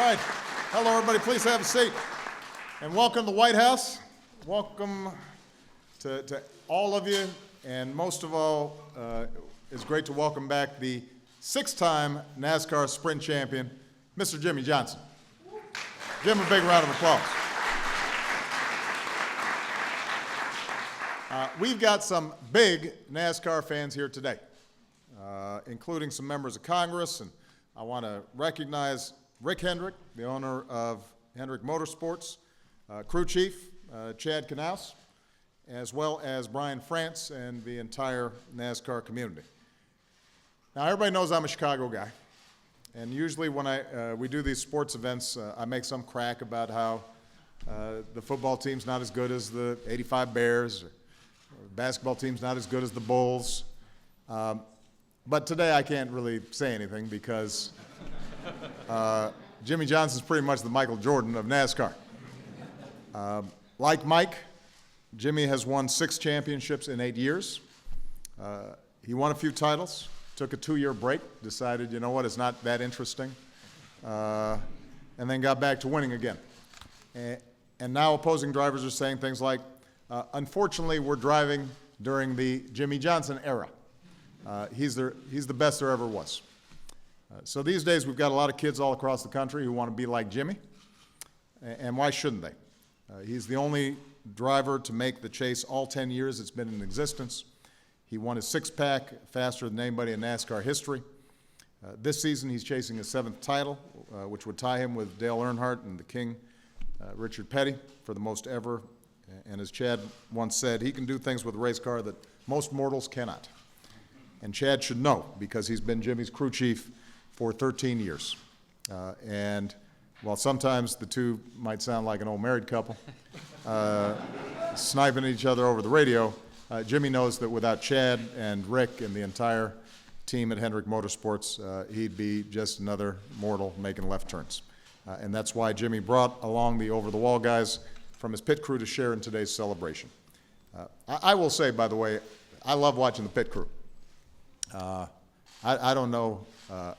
right. Hello, everybody. Please have a seat. And welcome to the White House. Welcome to all of you. And most of all, it's great to welcome back the six-time NASCAR Sprint champion, Mr. Jimmie Johnson. Give him a big round of applause. We've got some big NASCAR fans here today, including some members of Congress, and I want to recognize Rick Hendrick, the owner of Hendrick Motorsports, crew chief Chad Knaus, as well as Brian France and the entire NASCAR community. Now, everybody knows I'm a Chicago guy, and usually when we do these sports events, I make some crack about how the football team's not as good as the '85 Bears, or the basketball team's not as good as the Bulls. But today I can't really say anything because Jimmie Johnson's pretty much the Michael Jordan of NASCAR. Like Mike, Jimmie has won 6 championships in 8 years. He won a few titles, took a 2-year break, decided, you know what, it's not that interesting, and then got back to winning again. And now opposing drivers are saying things like, unfortunately, we're driving during the Jimmie Johnson era. He's the best there ever was. So these days, we've got a lot of kids all across the country who want to be like Jimmie, and why shouldn't they? He's the only driver to make the chase all 10 years it's been in existence. He won his six-pack faster than anybody in NASCAR history. This season, he's chasing his 7th title, which would tie him with Dale Earnhardt and the King, Richard Petty, for the most ever. And as Chad once said, he can do things with a race car that most mortals cannot. And Chad should know, because he's been Jimmie's crew chief for 13 years. And while sometimes the two might sound like an old married couple, sniping at each other over the radio, Jimmie knows that without Chad and Rick and the entire team at Hendrick Motorsports, he'd be just another mortal making left turns. And that's why Jimmie brought along the over-the-wall guys from his pit crew to share in today's celebration. I will say, by the way, I love watching the pit crew. I don't know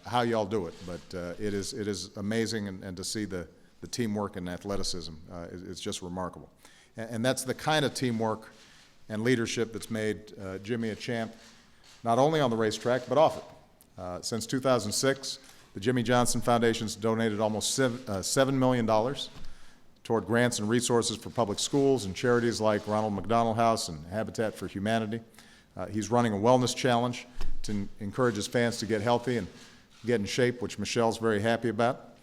how y'all do it, but it is amazing, and to see the teamwork and athleticism, it's just remarkable. And that's the kind of teamwork and leadership that's made Jimmie a champ, not only on the racetrack, but off it. Since 2006, the Jimmie Johnson Foundation's donated almost $7 million toward grants and resources for public schools and charities like Ronald McDonald House and Habitat for Humanity. He's running a wellness challenge to encourage his fans to get healthy and get in shape, which Michelle's very happy about.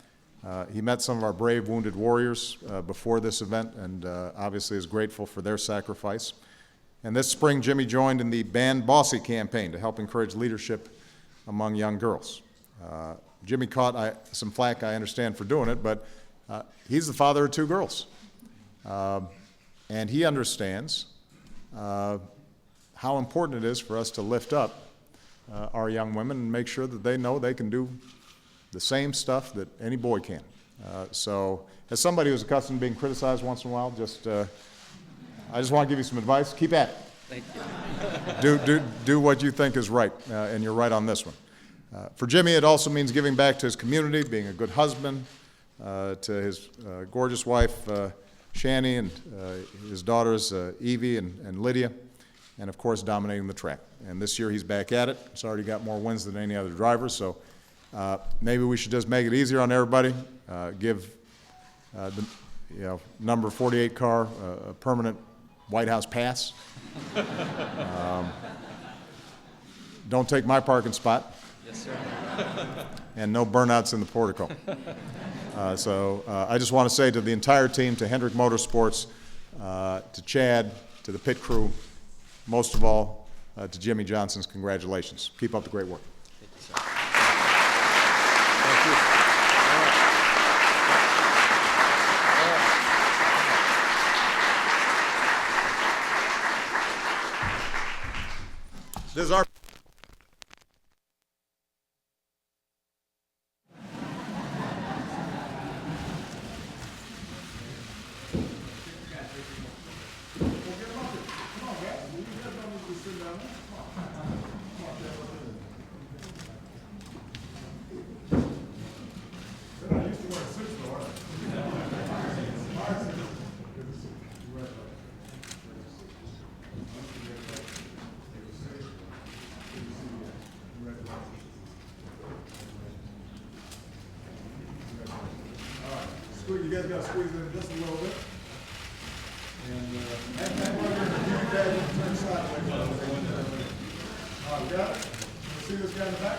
He met some of our brave wounded warriors before this event, and obviously is grateful for their sacrifice. And this spring, Jimmie joined in the Ban Bossy campaign to help encourage leadership among young girls. Jimmie caught some flack, I understand, for doing it, but he's the father of 2 girls. And he understands how important it is for us to lift up our young women and make sure that they know they can do the same stuff that any boy can. So as somebody who's accustomed to being criticized once in a while, I just want to give you some advice. Keep at it. Thank you. Do what you think is right, and you're right on this one. For Jimmie, it also means giving back to his community, being a good husband to his gorgeous wife, Shani, and his daughters, Evie and Lydia, and of course, dominating the track. And this year, he's back at it. He's already got more wins than any other driver, so maybe we should just make it easier on everybody, give the number 48 car a permanent White House pass. Don't take my parking spot. Yes, sir. And no burnouts in the portico. So I just want to say to the entire team, to Hendrick Motorsports, to Chad, to the pit crew, most of all, to Jimmie Johnson's congratulations. Keep up the great work. Thank you, sir. This is our You guys got to squeeze in just a little bit. And that one here, you guys will turn sideways. All right, we got it? You see this guy in the back?